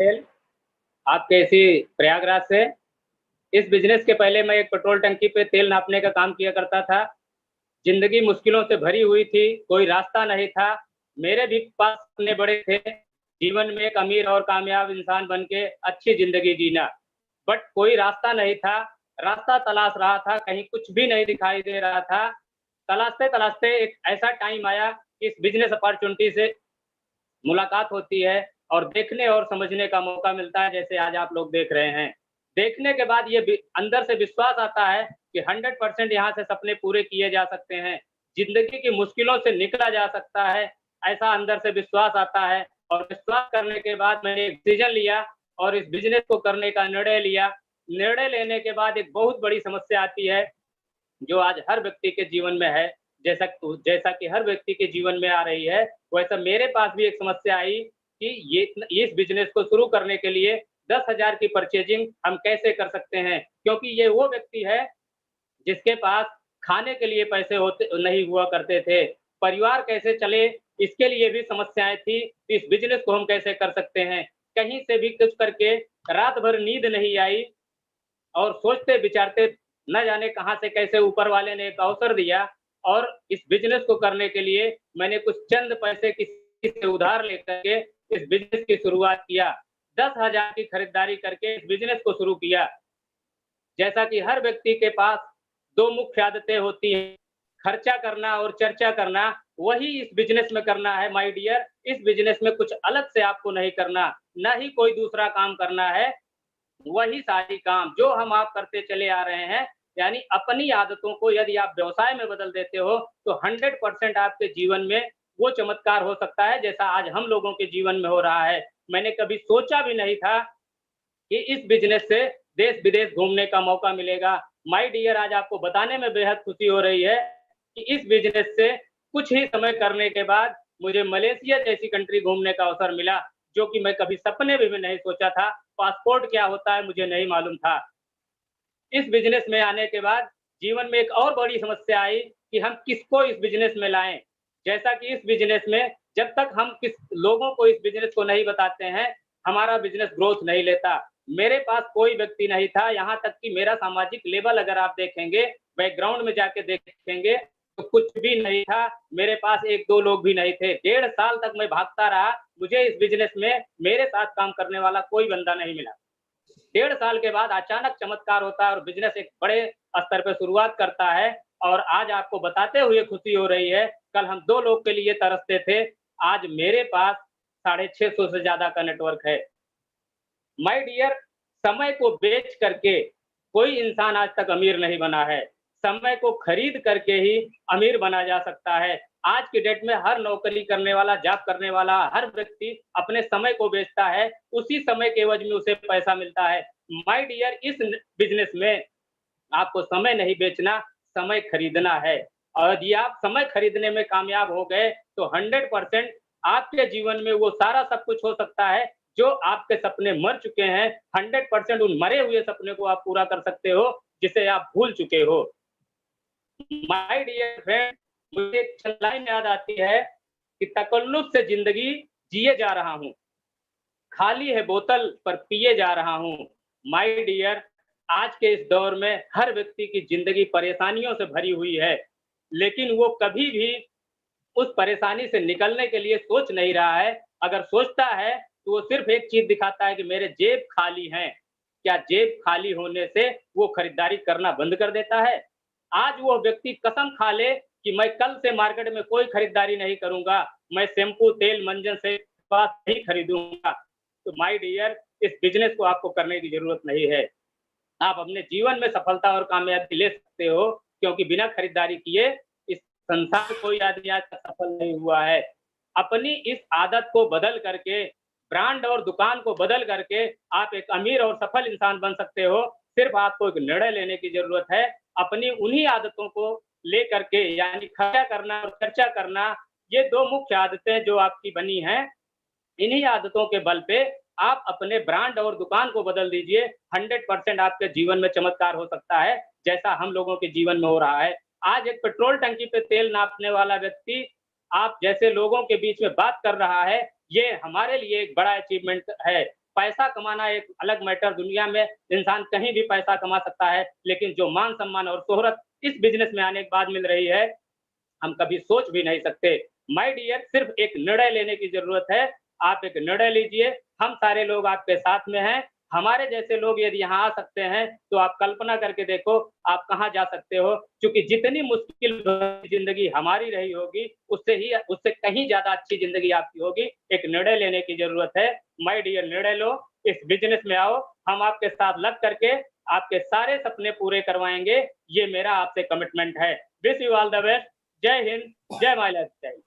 तेल आपके इसी प्रयागराज से। इस बिज़नेस के पहले मैं एक पेट्रोल टंकी पे तेल नापने का काम किया करता था। ज़िंदगी मुश्किलों से भरी हुई थी, कोई रास्ता नहीं था। मेरे भी पास सपने बड़े थे, जीवन में एक अमीर और कामयाब इंसान बन के अच्छी ज़िंदगी जीना। बट कोई रास्ता नहीं था, रास्ता तलाश रहा था, कहीं कुछ भी नहीं दिखाई दे रहा था। तलाशते-तलाशते एक ऐसा टाइम आया कि इस बिज़नेस अपॉर्च्युनिटी से मुलाकात होती है और देखने और समझने का मौका मिलता है, जैसे आज आप लोग देख रहे हैं। देखने के बाद ये अंदर से विश्वास आता है कि 100% यहाँ से सपने पूरे किए जा सकते हैं, ज़िंदगी की मुश्किलों से निकला जा सकता है, ऐसा अंदर से विश्वास आता है। और विश्वास करने के बाद मैंने एक डिसीजन लिया और इस बिज़नेस को करने का निर्णय लिया। निर्णय लेने के बाद एक बहुत बड़ी समस्या आती है, जो आज हर व्यक्ति के जीवन में है। जैसा कि हर व्यक्ति के जीवन में आ रही है, वैसा मेरे पास भी एक समस्या आई कि ये इस बिज़नेस को शुरू करने के लिए 10,000 की परचेज़िंग हम कैसे कर सकते हैं? क्योंकि ये वो व्यक्ति है, जिसके पास खाने के लिए पैसे होते नहीं हुआ करते थे। परिवार कैसे चले, इसके लिए भी समस्याएँ थी, इस बिज़नेस को हम कैसे कर सकते हैं? कहीं से भी कुछ करके रात भर नींद नहीं आई और सोचते-विचारते न जाने कहाँ से कैसे ऊपर वाले ने एक अवसर दिया और इस बिज़नेस को करने के लिए मैंने कुछ चंद पैसे किसी से उधार लेकर के इस बिज़नेस की शुरुआत किया। 10,000 की खरीदारी करके इस बिज़नेस को शुरू किया। जैसा कि हर व्यक्ति के पास 2 मुख्य आदतें होती हैं, खर्चा करना और चर्चा करना, वही इस बिज़नेस में करना है माय डियर। इस बिज़नेस में कुछ अलग से आपको नहीं करना, ना ही कोई दूसरा काम करना है। वही सारी काम जो हम आप करते चले आ रहे हैं, यानी अपनी आदतों को यदि आप व्यवसाय में बदल देते हो, तो 100% आपके जीवन में वो चमत्कार हो सकता है, जैसा आज हम लोगों के जीवन में हो रहा है। मैंने कभी सोचा भी नहीं था कि इस बिज़नेस से देश-विदेश घूमने का मौका मिलेगा। माय डियर, आज आपको बताने में बेहद खुशी हो रही है कि इस बिज़नेस से कुछ ही समय करने के बाद मुझे मलेशिया जैसी कंट्री घूमने का अवसर मिला, जो कि मैं कभी सपने में भी नहीं सोचा था। पासपोर्ट क्या होता है मुझे नहीं मालूम था। इस बिज़नेस में आने के बाद जीवन में एक और बड़ी समस्या आई कि हम किसको इस बिज़नेस में लाएँ? जैसा कि इस बिज़नेस में जब तक हम किस लोगों को इस बिज़नेस को नहीं बताते हैं, हमारा बिज़नेस ग्रोथ नहीं लेता। मेरे पास कोई व्यक्ति नहीं था, यहाँ तक कि मेरा सामाजिक लेवल अगर आप देखेंगे, बैकग्राउंड में जाके देखेंगे, तो कुछ भी नहीं था। मेरे पास 1-2 लोग भी नहीं थे। 1.5 साल तक मैं भागता रहा, मुझे इस बिज़नेस में मेरे साथ काम करने वाला कोई बंदा नहीं मिला। 1.5 साल के बाद अचानक चमत्कार होता है और बिज़नेस एक बड़े स्तर पे शुरुआत करता है और आज आपको बताते हुए खुशी हो रही है, कल हम 2 लोग के लिए तरसते थे, आज मेरे पास 650 से ज़्यादा का नेटवर्क है। माय डियर, समय को बेच करके कोई इंसान आज तक अमीर नहीं बना है। समय को खरीद करके ही अमीर बना जा सकता है। आज की डेट में हर नौकरी करने वाला, जॉब करने वाला हर व्यक्ति अपने समय को बेचता है, उसी समय के एवज में उसे पैसा मिलता है। माय डियर, इस बिज़नेस में आपको समय नहीं बेचना, समय खरीदना है और यदि आप समय खरीदने में कामयाब हो गए, तो 100% आपके जीवन में वो सारा सब कुछ हो सकता है, जो आपके सपने मर चुके हैं, 100% उन मरे हुए सपने को आप पूरा कर सकते हो, जिसे आप भूल चुके हो। माय डियर फ्रेंड, मुझे एक लाइन याद आती है कि तकल्लुफ़ से ज़िंदगी जिए जा रहा हूँ। खाली है बोतल पर पिए जा रहा हूँ। माय डियर, आज के इस दौर में हर व्यक्ति की ज़िंदगी परेशानियों से भरी हुई है, लेकिन वो कभी भी उस परेशानी से निकलने के लिए सोच नहीं रहा है। अगर सोचता है, तो वो सिर्फ़ एक चीज़ दिखाता है कि मेरे जेब खाली हैं। क्या जेब खाली होने से वो खरीदारी करना बंद कर देता है? आज वो व्यक्ति कसम खा ले कि मैं कल से मार्केट में कोई खरीदारी नहीं करूँगा, मैं शैम्पू, तेल, मंजन से पास नहीं खरीदूँगा। तो माय डियर, इस बिज़नेस को आपको करने की ज़रूरत नहीं है। आप अपने जीवन में सफलता और कामयाबी ले सकते हो, क्योंकि बिना खरीदारी किए इस संसार में कोई आदमी आज तक सफल नहीं हुआ है। अपनी इस आदत को बदल करके, ब्रांड और दुकान को बदल करके आप एक अमीर और सफल इंसान बन सकते हो। सिर्फ़ आपको एक निर्णय लेने की ज़रूरत है। अपनी उन्हीं आदतों को लेकर के, यानी खर्चा करना और चर्चा करना, ये 2 मुख्य आदतें जो आपकी बनी हैं, इन्हीं आदतों के बल पे आप अपने ब्रांड और दुकान को बदल दीजिए। 100% आपके जीवन में चमत्कार हो सकता है, जैसा हम लोगों के जीवन में हो रहा है। आज एक पेट्रोल टंकी पे तेल नापने वाला व्यक्ति आप जैसे लोगों के बीच में बात कर रहा है, ये हमारे लिए एक बड़ा अचीवमेंट है। पैसा कमाना एक अलग मैटर, दुनिया में इंसान कहीं भी पैसा कमा सकता है, लेकिन जो मान सम्मान और शोहरत इस बिजनेस में आने के बाद मिल रही है, हम कभी सोच भी नहीं सकते। माय डियर, सिर्फ एक निर्णय लेने की जरूरत है। आप एक निर्णय लीजिए, हम सारे लोग आपके साथ में हैं। हमारे जैसे लोग यदि यहाँ आ सकते हैं, तो आप कल्पना करके देखो आप कहाँ जा सकते हो। क्योंकि जितनी मुश्किल जिंदगी हमारी रही होगी, उससे कहीं ज्यादा अच्छी जिंदगी आपकी होगी। एक निर्णय लेने की जरूरत है। माय डियर, निर्णय लो, इस बिजनेस में आओ, हम आपके साथ लग करके आपके सारे सपने पूरे करवाएंगे। ये मेरा आपसे कमिटमेंट है। Wish you all the best. जय हिंद, जय माय लाइफ स्टाइल।